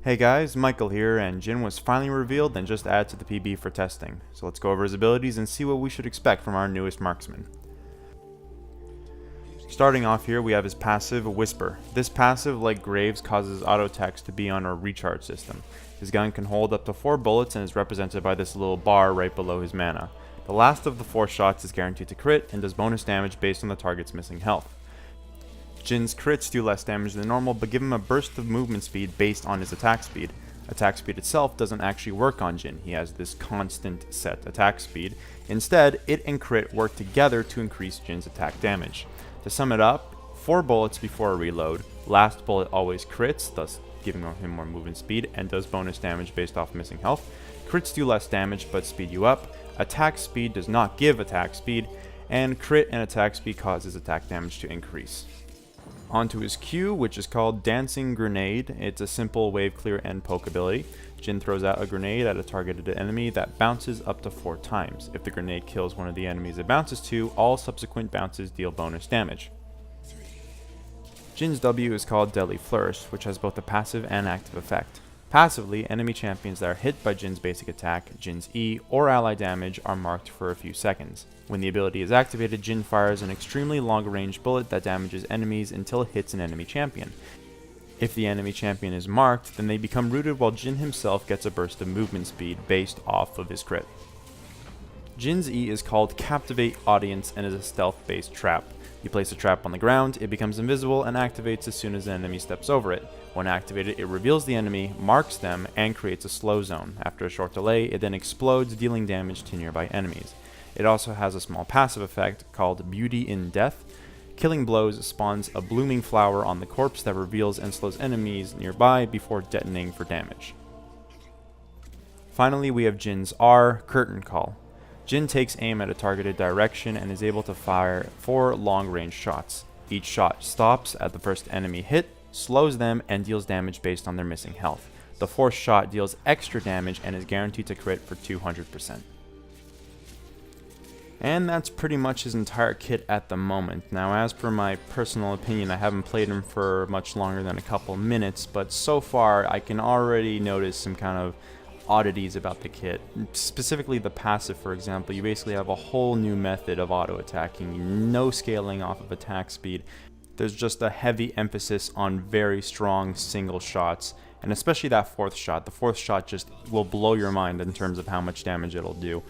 Hey guys, Michael here, and Jhin was finally revealed and just added to the PB for testing. So let's go over his abilities and see what we should expect from our newest marksman. Starting off here, we have his passive, Whisper. This passive, like Graves, causes auto attacks to be on a recharge system. His gun can hold up to 4 bullets and is represented by this little bar right below his mana. The last of the 4 shots is guaranteed to crit and does bonus damage based on the target's missing health. Jhin's crits do less damage than normal, but give him a burst of movement speed based on his attack speed. Attack speed itself doesn't actually work on Jhin. He has this constant set attack speed. Instead, it and crit work together to increase Jhin's attack damage. To sum it up, 4 bullets before a reload, last bullet always crits, thus giving him more movement speed, and does bonus damage based off missing health. Crits do less damage but speed you up. Attack speed does not give attack speed, and crit and attack speed causes attack damage to increase. Onto his Q, which is called Dancing Grenade. It's a simple wave clear and poke ability. Jhin throws out a grenade at a targeted enemy that bounces up to 4 times. If the grenade kills one of the enemies it bounces to, all subsequent bounces deal bonus damage. Jhin's W is called Deadly Flourish, which has both a passive and active effect. Passively, enemy champions that are hit by Jhin's basic attack, Jhin's E, or ally damage are marked for a few seconds. When the ability is activated, Jhin fires an extremely long-range bullet that damages enemies until it hits an enemy champion. If the enemy champion is marked, then they become rooted while Jhin himself gets a burst of movement speed based off of his crit. Jhin's E is called Captivate Audience and is a stealth-based trap. You place a trap on the ground, it becomes invisible and activates as soon as an enemy steps over it. When activated, it reveals the enemy, marks them, and creates a slow zone. After a short delay, it then explodes, dealing damage to nearby enemies. It also has a small passive effect called Beauty in Death. Killing blows spawns a blooming flower on the corpse that reveals and slows enemies nearby before detonating for damage. Finally, we have Jhin's R, Curtain Call. Jhin takes aim at a targeted direction and is able to fire 4 long-range shots. Each shot stops at the first enemy hit, slows them, and deals damage based on their missing health. The 4th shot deals extra damage and is guaranteed to crit for 200%. And that's pretty much his entire kit at the moment. Now, as per my personal opinion, I haven't played him for much longer than a couple minutes, but so far I can already notice some kind of oddities about the kit. Specifically the passive, for example. You basically have a whole new method of auto attacking, no scaling off of attack speed. There's just a heavy emphasis on very strong single shots, and especially that 4th shot. The 4th shot just will blow your mind in terms of how much damage it'll do.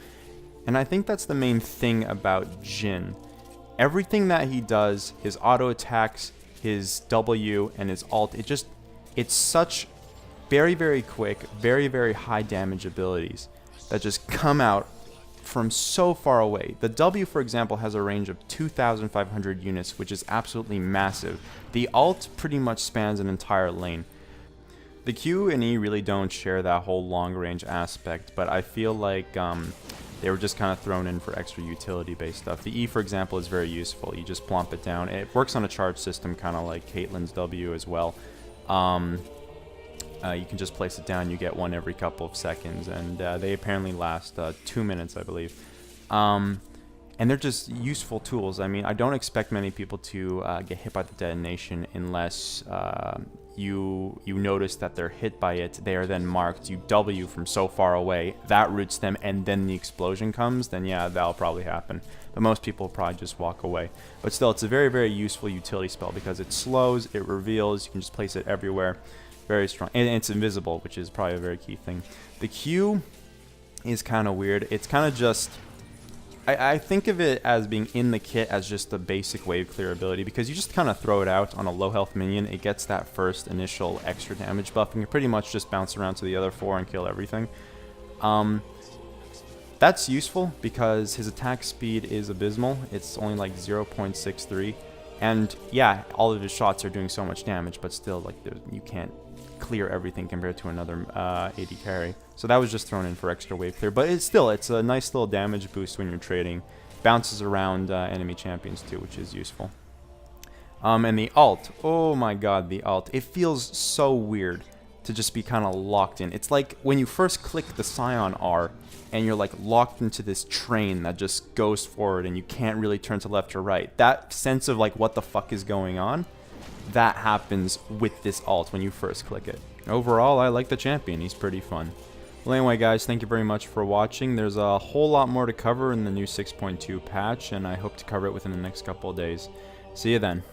And I think that's the main thing about Jhin. Everything that he does, his auto attacks, his W, and his alt, it's such very quick, very high damage abilities that just come out from so far away. The W, for example, has a range of 2,500 units, which is absolutely massive. The alt pretty much spans an entire lane. The Q and E really don't share that whole long range aspect, but I feel like they were just kind of thrown in for extra utility-based stuff. The E, for example, is very useful. You just plump it down. It works on a charge system, kind of like Caitlyn's W as well. You can just place it down, you get one every couple of seconds, and they apparently last 2 minutes, I believe. And they're just useful tools. I mean, I don't expect many people to get hit by the detonation unless you notice that they're hit by it. They are then marked. You W from so far away, that roots them, and then the explosion comes, then yeah, that'll probably happen. But most people will probably just walk away. But still, it's a very useful utility spell because it slows, it reveals, you can just place it everywhere. Very strong, and it's invisible, which is probably a very key thing. The Q is kind of weird. It's kind of just, I think of it as being in the kit as just the basic wave clear ability, because you just kind of throw it out on a low health minion. It gets that first initial extra damage buff, and you pretty much just bounce around to the other 4 and kill everything. That's useful because his attack speed is abysmal. It's only like 0.63. And yeah, all of his shots are doing so much damage, but still, like, you can't clear everything compared to another AD carry. So that was just thrown in for extra wave clear, but it's a nice little damage boost when you're trading. Bounces around enemy champions too, which is useful. And the alt, oh my god, the alt. It feels so weird to just be kind of locked in. It's like when you first click the Scion R and you're like locked into this train that just goes forward and you can't really turn to left or right. That sense of like what the fuck is going on, that happens with this alt when you first click it. Overall, I like the champion. He's pretty fun. Well, anyway, guys, thank you very much for watching. There's a whole lot more to cover in the new 6.2 patch, and I hope to cover it within the next couple of days. See you then.